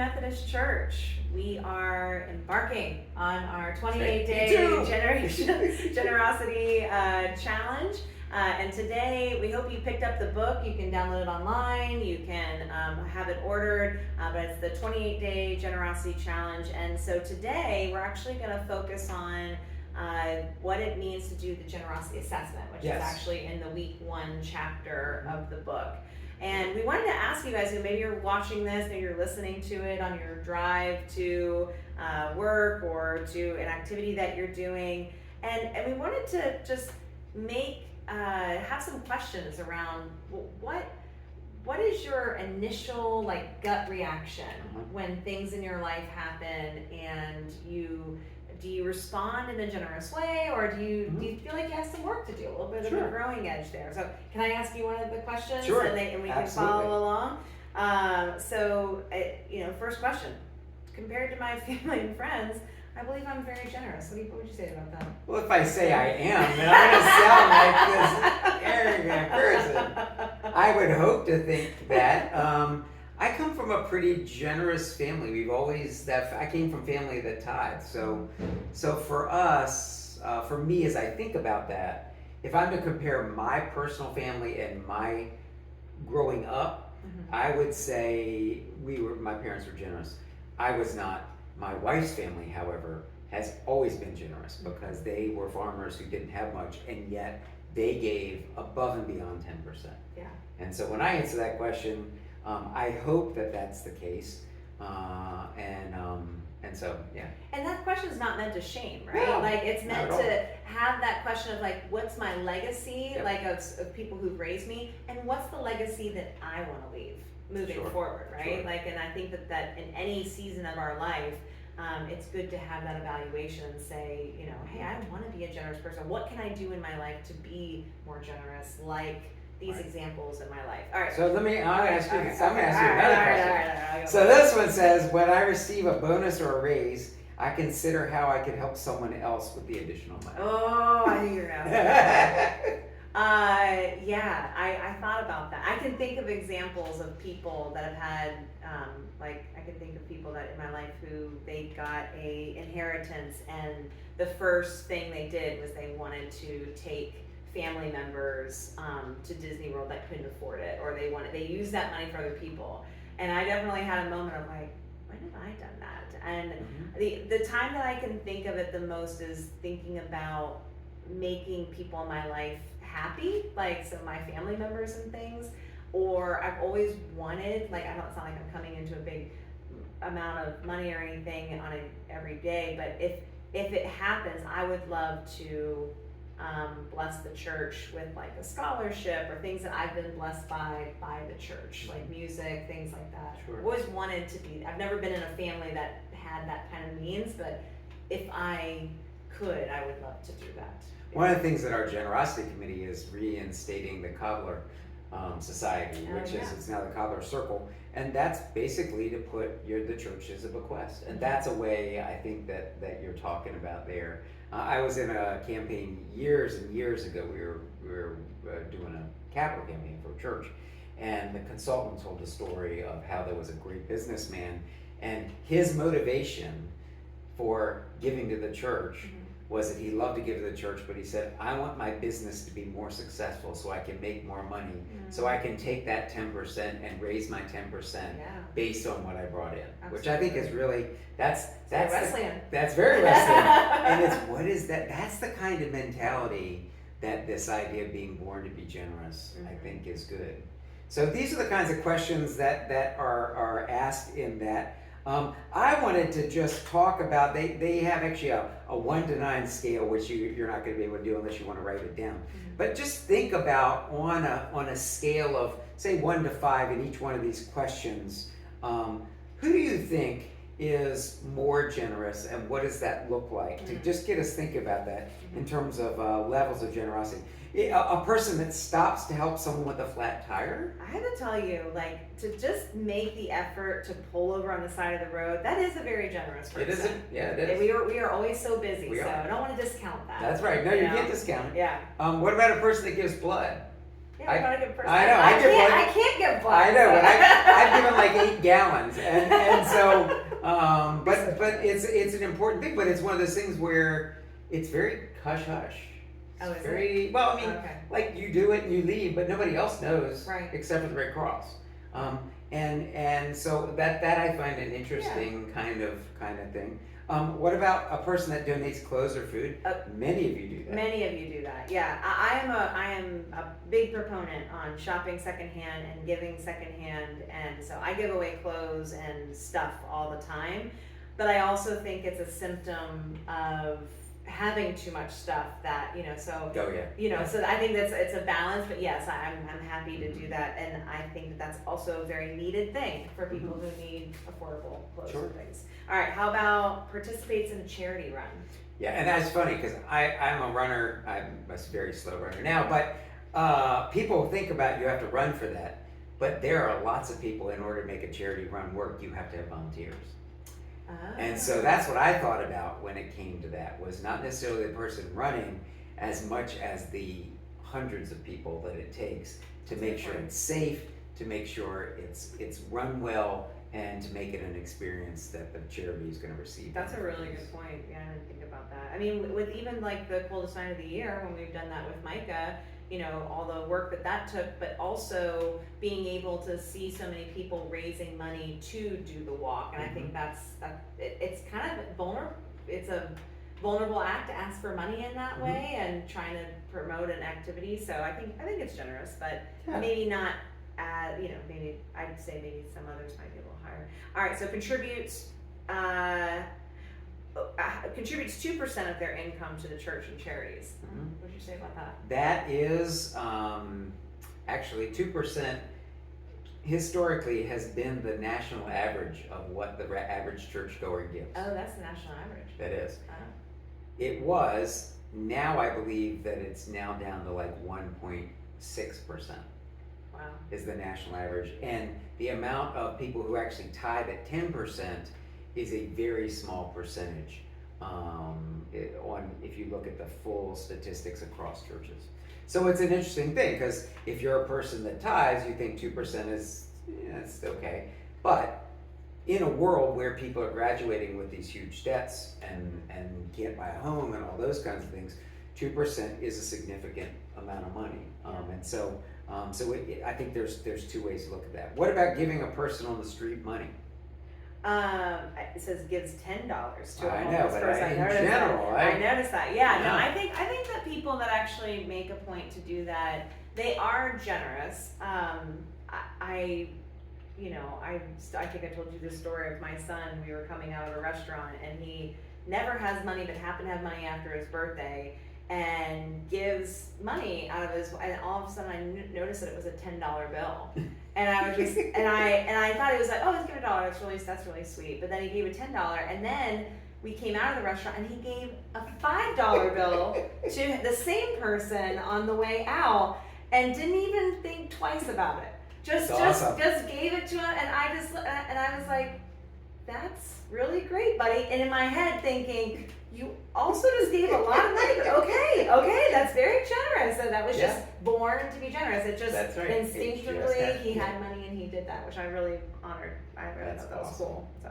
Methodist Church. We are embarking on our 28-day generosity challenge. And today, we hope you picked up the book. You can download it online. You can have it ordered. But it's the 28-day generosity challenge. And so today, we're actually going to focus on what it means to do the generosity assessment, which is actually in the week 1 chapter of the book. And we wanted to ask you guys, maybe you're watching this, maybe you're listening to it on your drive to work or to an activity that you're doing. And we wanted to just have some questions around what is your initial gut reaction when things in your life happen and do you respond in a generous way, or do you feel like you have some work to do, a little bit of a growing edge there? So can I ask you one of the questions? Sure. And we can follow along. First question. Compared to my family and friends, I believe I'm very generous. What would you say about that? Well, if I say I am, then I'm going to sound like this arrogant person. I would hope to think that. I come from a pretty generous family. I came from family that tithes. So for us, for me, as I think about that, if I'm to compare my personal family and my growing up, I would say my parents were generous. I was not. My wife's family, however, has always been generous because they were farmers who didn't have much, and yet they gave above and beyond 10%. Yeah. And so when I answer that question, I hope that that's the case, and so yeah. And that question is not meant to shame, right? No, it's meant to have that question of what's my legacy, of people who've raised me, and what's the legacy that I want to leave moving forward, right? Sure. And I think that in any season of our life, it's good to have that evaluation and say, hey, I want to be a generous person. What can I do in my life to be more generous? These examples in my life. All right. So I'm going to ask you another question. So this one says, when I receive a bonus or a raise, I consider how I could help someone else with the additional money. Oh, I knew you were asking that. I thought about that. I can think of examples of people that have had, I can think of people that in my life who they got a inheritance, and the first thing they did was they wanted to take family members to Disney World that couldn't afford it, or they used that money for other people. And I definitely had a moment of when have I done that? And the time that I can think of it the most is thinking about making people in my life happy, so my family members and things. Or I've always wanted, I know it's not like I'm coming into a big amount of money or anything on every day, but if it happens, I would love to bless the church with a scholarship or things that I've been blessed by the church, like music, things like that. Sure. I've always wanted to be. I've never been in a family that had that kind of means, but if I could, I would love to do that. One of the things that our generosity committee is reinstating the Cobbler Society, which is it's now the Cobbler Circle, and that's basically to put the church as a bequest, and that's a way I think that you're talking about there. I was in a campaign years and years ago. We were doing a capital campaign for a church, and the consultant told a story of how there was a great businessman, and his motivation for giving to the church was that he loved to give to the church, but he said, I want my business to be more successful so I can make more money, so I can take that 10% and raise my 10% based on what I brought in. Absolutely. Which I think is really, that's Wesleyan. That's very Wesleyan. And what is that? That's the kind of mentality that this idea of being born to be generous, I think, is good. So these are the kinds of questions that are asked in that. I wanted to just talk about, they have actually a 1 to 9 scale, which you're not going to be able to do unless you want to write it down. But just think about on a scale of, say, 1 to 5 in each one of these questions, who do you think is more generous, and what does that look like? To just get us thinking about that in terms of levels of generosity. A person that stops to help someone with a flat tire? I have to tell you, to just make the effort to pull over on the side of the road, that is a very generous person. It is. It is. We are always so busy, I don't want to discount that. That's right. No, you can't discount it. Yeah. What about a person that gives blood? Yeah, I'm not a good person. I know, I can't give blood. I know, but I've given like 8 gallons, and so, but it's an important thing, but it's one of those things where it's very hush hush. Oh, is it? Very well. I mean, Okay. like you do it and you leave, but nobody else knows, Right. except for the Red Cross. And so that I find an interesting kind of thing. What about a person that donates clothes or food? Many of you do that. Many of you do that. Yeah, I am a big proponent on shopping secondhand and giving secondhand, and so I give away clothes and stuff all the time. But I also think it's a symptom of having too much stuff that so Oh yeah. so I think it's a balance. But yes, I'm happy to do that, and I think that that's also a very needed thing for people who need affordable clothes Sure. and things. All right, how about participates in a charity run? Yeah, and that's funny because I'm a runner. I'm a very slow runner now, but people think about you have to run for that. But there are lots of people, in order to make a charity run work, you have to have volunteers. And so that's what I thought about when it came to that, was not necessarily the person running as much as the hundreds of people that it takes to make sure it's safe, to make sure it's run well, and to make it an experience that the charity is going to receive. That's a really good point. Yeah, I didn't think about that. I mean, with even like the coldest night of the year, when we've done that with Micah, all the work that took, but also being able to see so many people raising money to do the walk. And I think it's kind of vulnerable. It's a vulnerable act to ask for money in that way and trying to promote an activity. So I think it's generous, but maybe not. Maybe I'd say maybe some others might be a little higher. All right, so contributes 2% of their income to the church and charities. What did you say about that? That is actually 2%. Historically, has been the national average of what the average churchgoer gives. Oh, that's the national average. That is. Oh. It was. Now I believe that it's now down to like 1.6%. Wow. Is the national average, and the amount of people who actually tithe at 10% is a very small percentage. If you look at the full statistics across churches, so it's an interesting thing, because if you're a person that tithes, you think 2% is it's okay, but in a world where people are graduating with these huge debts and can't buy a home and all those kinds of things, 2% is a significant amount of money, and so. I think there's 2 ways to look at that. What about giving a person on the street money? It says gives $10 to a I know, homeless but person. in general, I noticed that. Yeah, no, Yeah. I think that people that actually make a point to do that, they are generous. I think I told you the story of my son. We were coming out of a restaurant, and he never has money, but happened to have money after his birthday, and gives money out of his, and all of a sudden I noticed that it was a $10 bill, and I was just, and I thought he was like, oh, let's give $1. That's really sweet. But then he gave a $10, and then we came out of the restaurant, and he gave a $5 bill to the same person on the way out, and didn't even think twice about it. Just gave it to him, and I was like, that's really great, buddy. And in my head thinking, you also just gave a lot of money, but okay, that's very generous. And that was just born to be generous. It just instinctively, he had money and he did that, which I really honored. I really thought that was cool. So.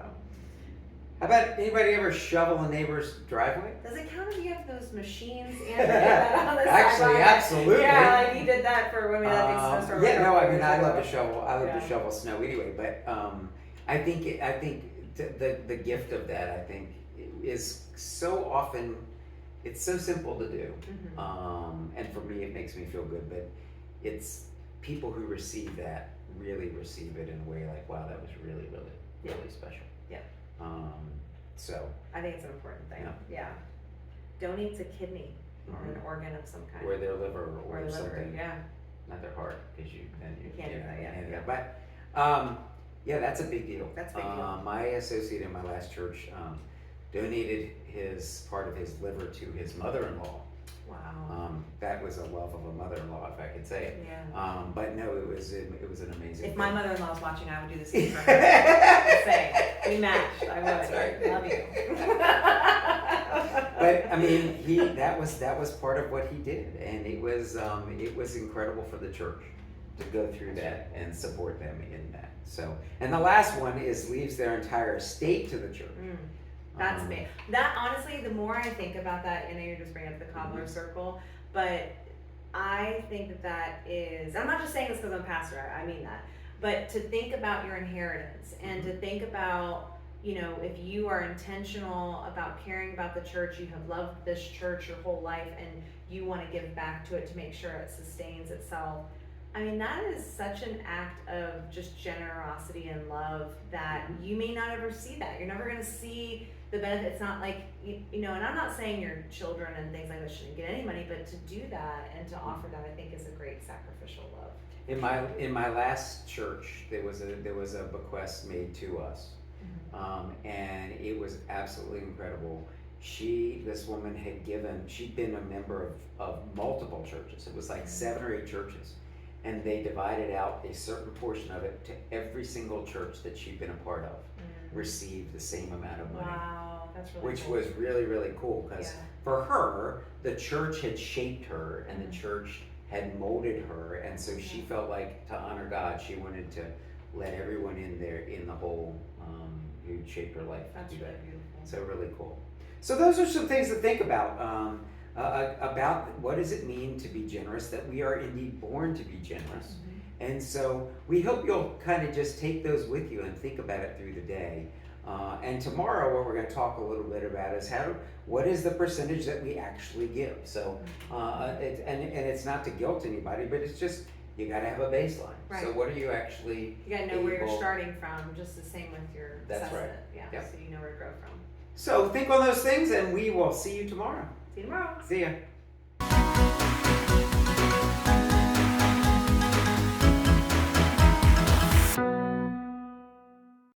How about anybody ever shovel a neighbor's driveway? Does it count if you have those machines and did that on the Actually, sidewalk? absolutely. Yeah, like he did that for when we had a big snowstorm. I love to shovel. I love to shovel snow anyway. But I think the gift of that, I think, is so often, it's so simple to do, and for me it makes me feel good, but it's people who receive that really receive it in a way like, wow, that was really special. So I think it's an important thing. Donates a kidney or an organ of some kind, or their liver or something, liver, not their heart, because you can't do that. But that's a big deal. That's a big deal. My associate in my last church donated part of his liver to his mother-in-law. Wow. That was a love of a mother-in-law, if I could say it. Yeah. But no, it was an amazing If thing. my mother-in-law was watching, I would do the same for her. Just saying. We matched. I would. That's right. Love you. But I mean, that was part of what he did, and it was incredible for the church to go through that and support them in that. So, and the last one is leaves their entire estate to the church. That's me. That honestly, the more I think about that, I know you're just bringing up the cobbler circle, but I think that is, I'm not just saying this because I'm a pastor, I mean that, but to think about your inheritance and to think about, if you are intentional about caring about the church, you have loved this church your whole life and you want to give back to it to make sure it sustains itself. I mean, that is such an act of just generosity and love that you may not ever see that. You're never going to see the benefit. It's not like, and I'm not saying your children and things like that shouldn't get any money, but to do that and to offer that, I think is a great sacrificial love. In my last church, there was a bequest made to us, and it was absolutely incredible. This woman she'd been a member of multiple churches. It was like 7 or 8 churches. And they divided out a certain portion of it to every single church that she'd been a part of, received the same amount of money. Wow, that's really which cool. was really, really cool, because for her, the church had shaped her and the church had molded her, and so she felt like, to honor God, she wanted to let everyone in there, in the whole, who shaped her life. That's to do really that. beautiful. So really cool. So those are some things to think about what does it mean to be generous, that we are indeed born to be generous. And so we hope you'll kind of just take those with you and think about it through the day. And tomorrow, what we're going to talk a little bit about is what is the percentage that we actually give. So, and it's not to guilt anybody, but it's just, you got to have a baseline. Right. So what are you actually You got to know where you're starting from, just the same with your That's assessment. right. Yeah, Yep. so you know where to grow from. So think on those things, and we will see you tomorrow. See you tomorrow. See ya.